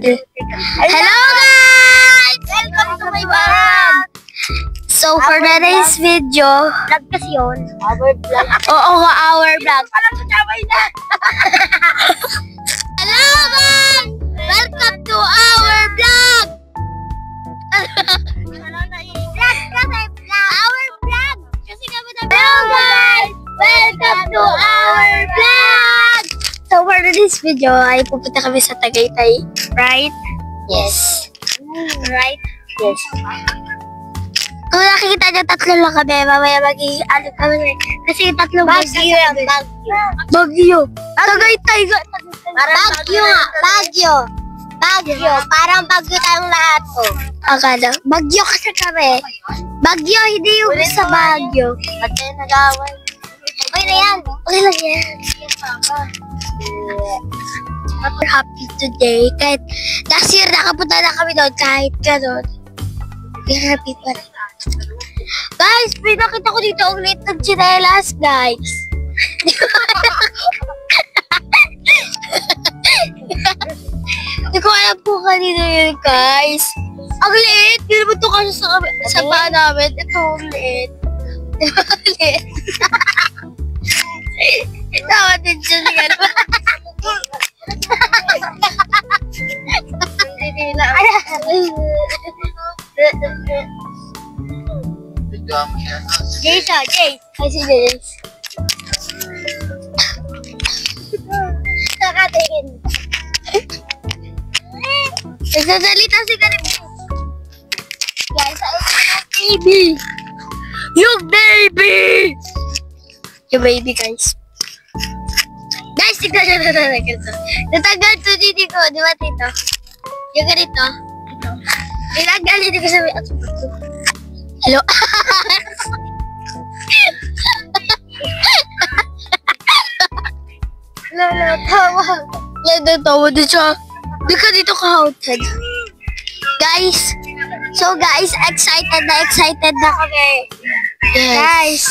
Hello guys! Welcome to my vlog! So for today's video, vlog kasi yun. Our vlog. Oo, our vlog. Hello guys! Welcome to our vlog! Our vlog! Kasi hello guys! Welcome to our vlog! So for today's video, ay pupunta kami sa Tagaytay. Right? Yes. Right? Yes. Kung nakikita niyo, tatlo lang kami. Mamaya ano kami. Kasi tatlong Bagyo. Tagaytay. Bagyo nga. Bagyo. Parang Bagyo tayong lahat. Oh. Akala. Bagyo kasi kami. Bagyo, hindi yung sa Bagyo. Ba't kayo nag-away? Okay na yan. Okay lang yan. We're happy today. Kahit last year nakapunta na kami doon. Kahit gano'n. We're happy pa rin. Guys, pinakita ko dito ang liit ng chinelas, guys. Hindi ko alam po kanino yun, guys. Ang liit. Hindi naman ito kasi sa paa namin. Ito, ang liit. Diba, ang liit? Tawa din siya niya. Jace. Kasi Jace. Nakatingin. Nagsasalita si Karim. Guys, baby. Yung baby! Yung baby, guys. Guys, tignan nyo na ganito. Natanggal to dito ko. Di ba, tito? Yung ganito. Tinanggal dito ko sabi. Hello? Tawa din siya. Di ka dito ka-outed. Guys. So, guys, excited na kami. Yes. Guys.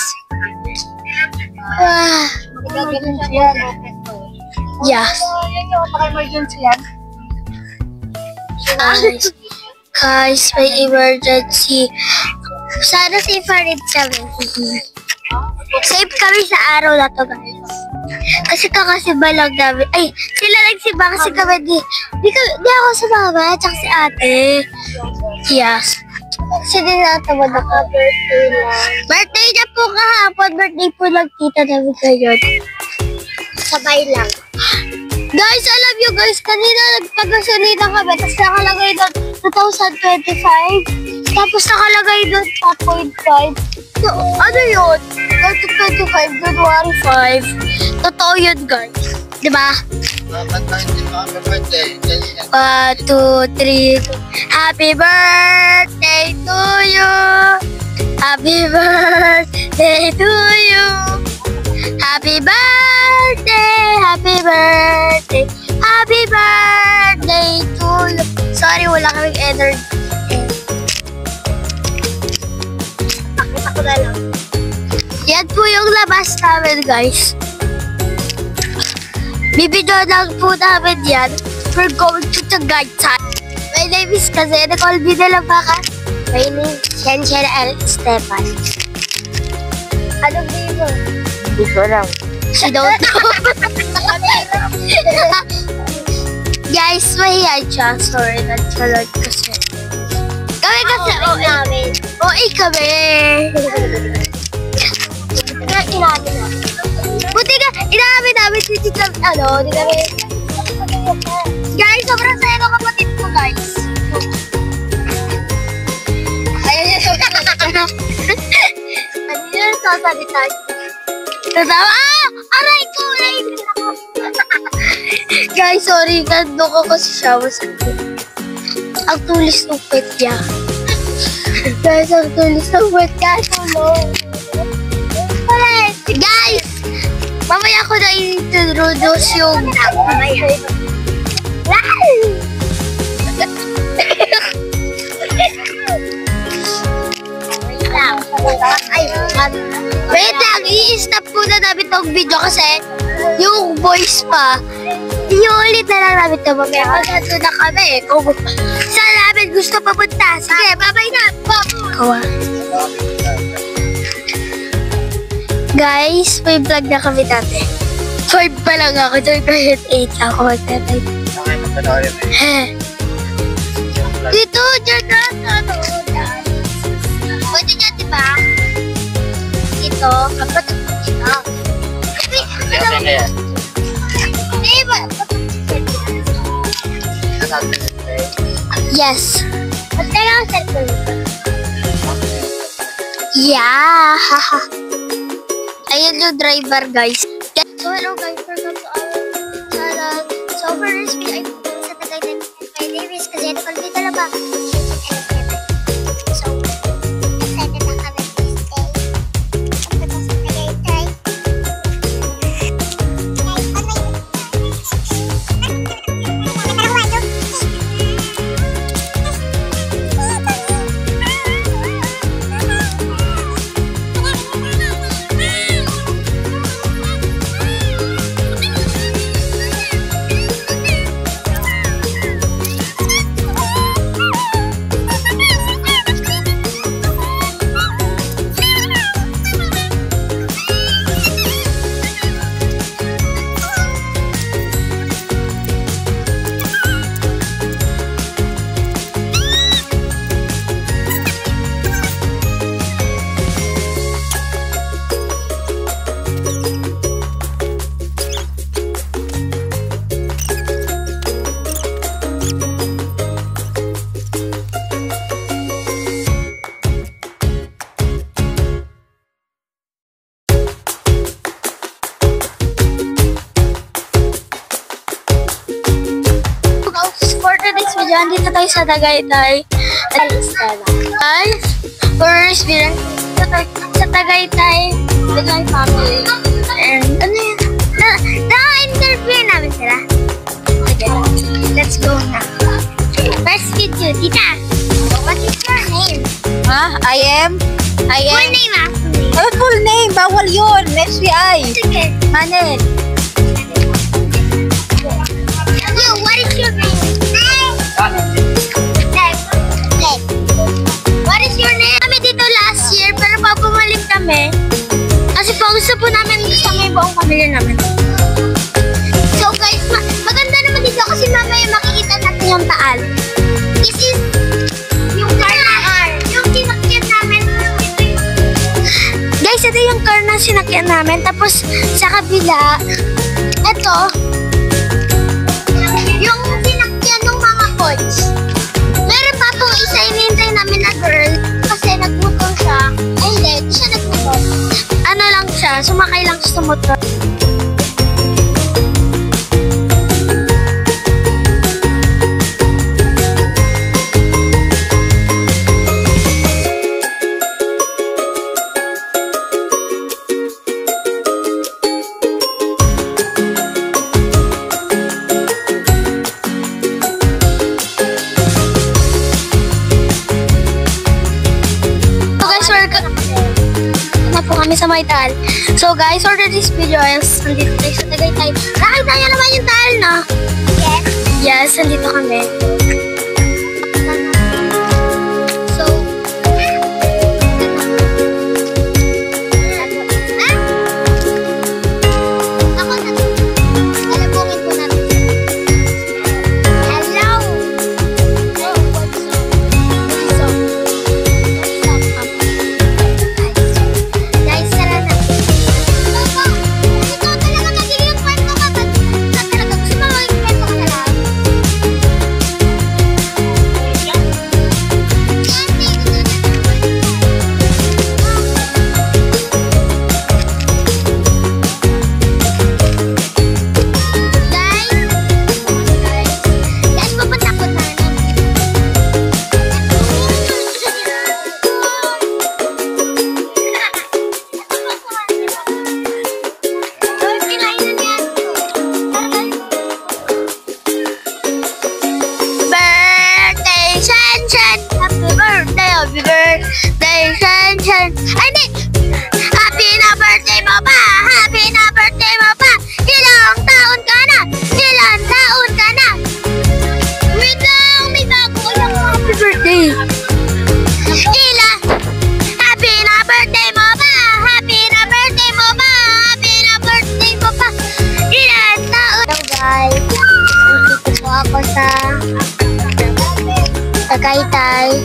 Yeah. Guys, may emergency. Sana safe pa rin kami. Safe kami sa araw na to, guys. Kasi kakasibalag namin. Ay, sila nagsiba kasi kami di ako sa mama, tsaka si ate. Yes. Kasi din natawa na ka, birthday lang. Birthday na po kahapon. Birthday po lang tita namin ngayon. Sabay lang. Guys, alam nyo guys, kanina nagpagasolina kami. Tapos nakalagay doon 2025. Tapos nakalagay doon 4.5. So, ano yun? 2025, January 5. Totoo yun guys. Diba? 1, 2, 3. Happy birthday to you. Happy birthday to you. Happy birthday. Happy birthday. Happy birthday to you. Sorry, wala kaming energy. Pakita ko na lang. Yan po yung labas namin, guys. Bibidyo lang po namin yan. We're going to Tagaytay. My name is Kazena Colby de la Vaca. My name is Shenchen L. Stefan. Anong name mo? Hindi ko lang. She don't know. Guys, mahiyan siya. Sorry, nagsalot kasi. Kami kasi OA namin. OA kami. Inamin na. Buti ka, inamin namin si Tita, di kami. Guys, sobrang saya ng kapatid ko, guys. Ayun yung ano yun, sasalitan. Tatawa, aray ko, guys, sorry, gando ko kasi siya, masakit. Ang tulis ng pet niya. Guys, ang tulis ng pet niya, tulong. Guys! Mamaya ko na i-introduce yung mamaya. Wait lang, i-stop muna namin tong video kasi yung voice pa. Iulit na lang namin ito mamaya. Maganda na kami. Kung saan namin gusto papunta. Sige, babay na. Kawa. Guys, may vlog na kami dati. 5 pa lang ako. 8 ako magtatay. Dito, dyan na. Pwede dyan, diba? Ito, kapag ito. Yes. Ba't kailangan cellphone ito? Yeah. Ayun yung driver, guys. So, hello guys. Welcome to our channel. So, for this video, I'm sa Tagaytay my name is kasi ito kalbi talaga. So, excited na kami this day. Punta sa Tagaytay. Andito tayo sa Tagaytay. Guys, first, bilang sa Tagaytay with my family. And, ano yun? Na-interview namin sila. Okay, let's go na. First video, tita. What is your name? I am? Full name, Oh, full name. Bawal yun. SBI. Sige. Manel. You, what is your name? What is your name? Kami dito last year, pero bumalik kami. Kasi gusto po namin sa may buong pamilya namin. So guys, maganda naman dito kasi mamaya makikita natin yung taal. This is yung car na yung sinakyan namin. Guys, ito yung car na sinakyan namin. Tapos sa kabila, ito, yung sinakyan ng mga coach. Meron pa pong isa inintay namin na girl kasi nagmotor siya. Ay hindi, di siya nagmotor. Ano lang siya, sumakay lang siya sa motor. Kami sa may taal. So guys, order this video is nandito tayo sa Tagaytay. Nakita niyo naman yung taal, no? Yes. Yes, nandito kami. So, ako na. Alabungin po natin. Hello. Oh, what's up? What's up? Happy birthday, Shen. Ay, hindi! Happy na birthday mo pa! Happy na birthday mo pa! Ilang taon ka na? Tagaytay.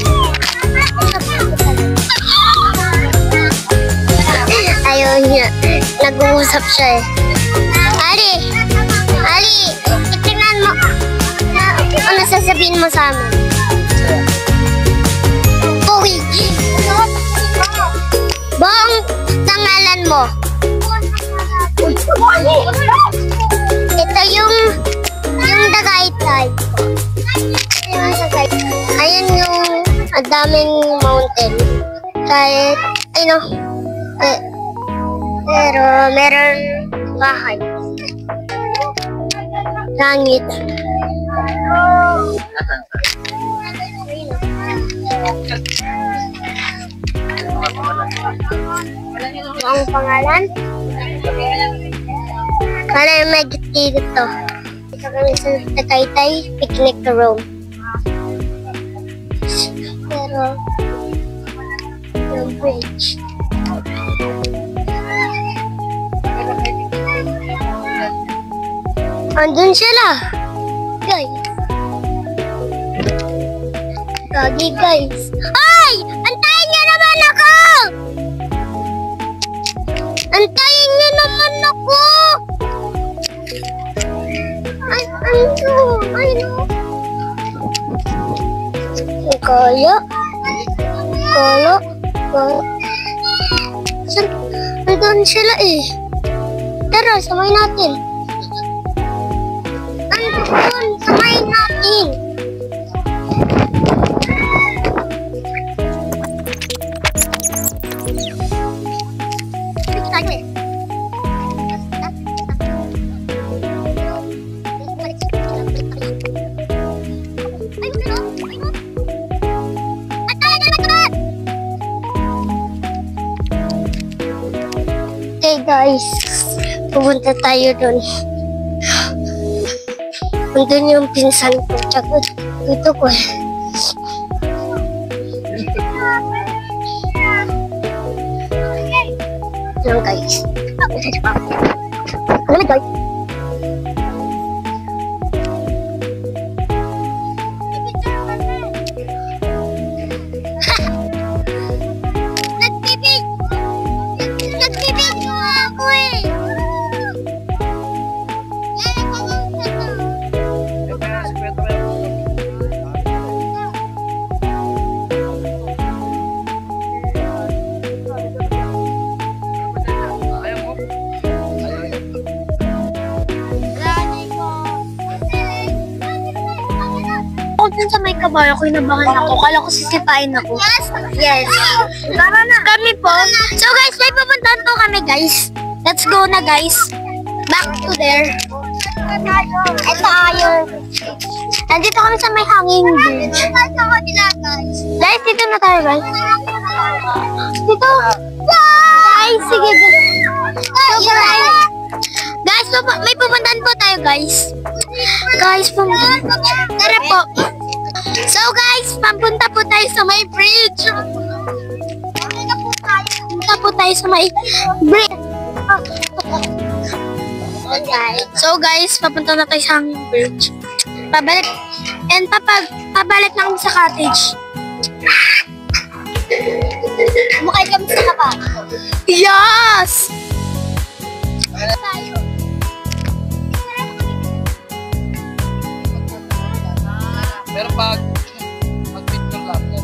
Ayun niya. Nag-uusap siya eh. Ali! Itingnan mo. Ano sasabihin mo sa amin? Uy! Bong, tangalan mo. Ito yung Tagaytay. Ayan yung daming mountain. Kahit, pero meron bahay. Langit. Ang pangalan? Para may dito. Ito kami sa Tagaytay, picnic room. Pero, yung bridge. Andun sila. Guys. Gagi guys. Ay! Antayin niyo naman ako! Antayin niyo naman ako! Ay, no. Kaya. Andun sila eh. Tara, samay natin. Andun, samay natin. Okay guys, pupunta tayo dun. Nandun yung pinsan ko, tsaka dito ko eh. Yan guys. Ano guys? Sa may kabayo ko, inabangan ako. Kala ko sisipain ako. Yes. Tara na. Kami po. So guys, may pupuntahan po kami guys. Let's go na guys. Back to there. Ito yung... Nandito kami sa may hanging bridge. Guys, dito na tayo guys. Dito. Guys, sige. So guys, may pupuntahan po tayo guys. Guys, tara po. So guys, papunta po tayo sa may bridge. Papunta po tayo sa may bridge. So guys, papunta na tayo sa hanging bridge. Pabalik. And pabalik na kami sa cottage. Mukhay kami sa kapa. Yes! Tayo. Pero pag mag-picture lang po.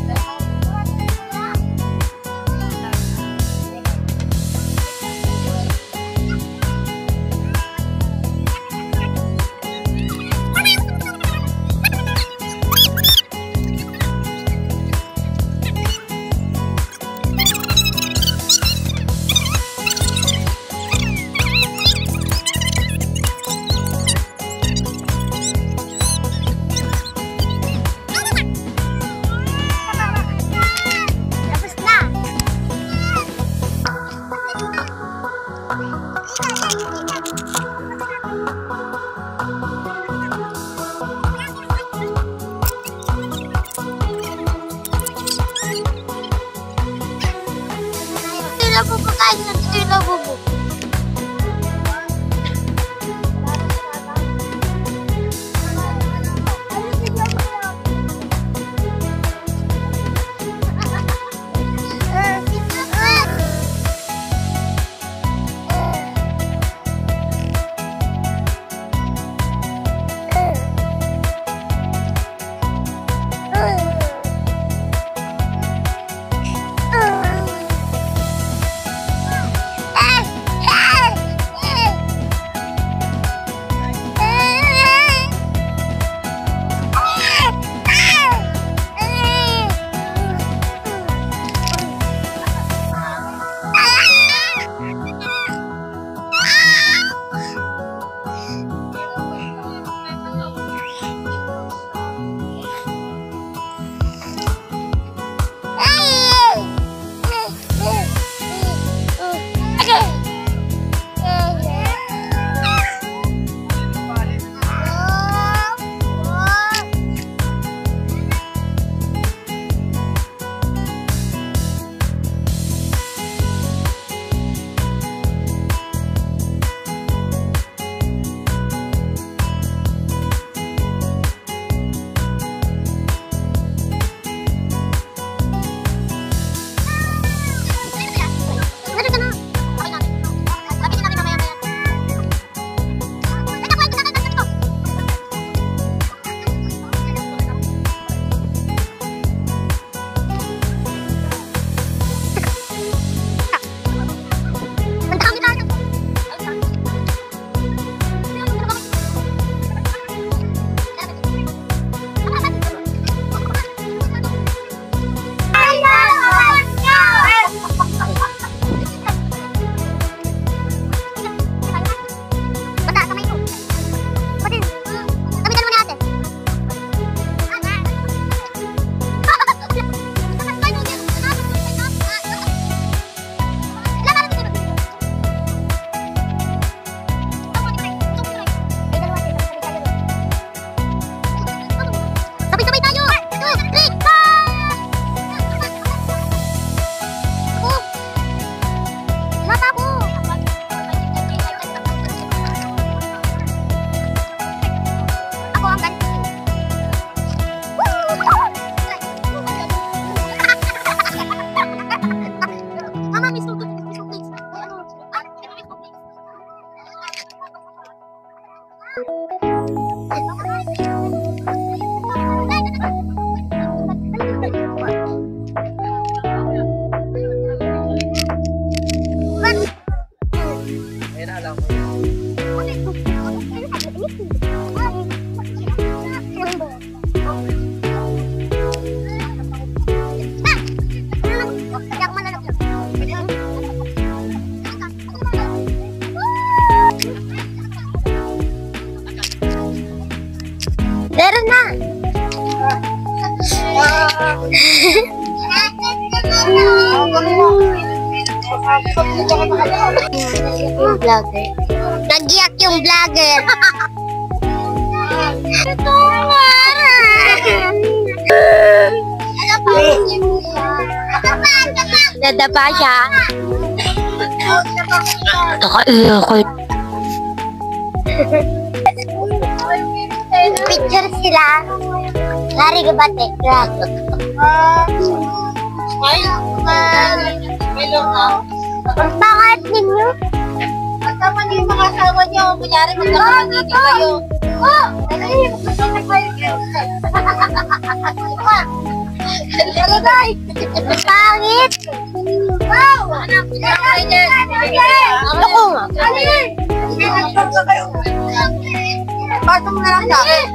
Ayun na alam ko. Meron na. Yung vlogger. Nagyak yung vlogger. Ito nadapa siya. Nakaiyak. Picture sila. Lari ka ba, Tekra? Ang pangat ninyo. Kasama niyo yung mga asawa niyo. Kunyari, magkakasama kayo. Oh! Ang pangit. Wow! Ano ko? Bato mo na lang sa akin.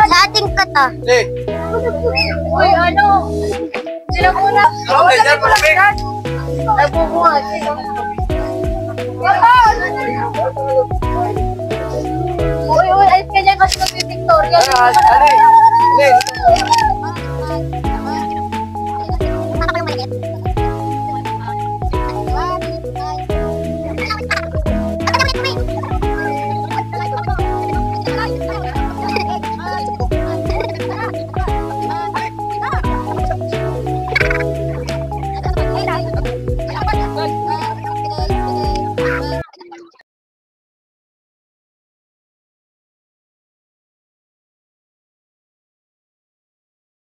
Sa ating kata. Eh, Uy, ano? Sila muna. okay, dyan mo lamig. Nagbubuhat. Uy, ayos ka dyan kasi mag-Victoria. Ali,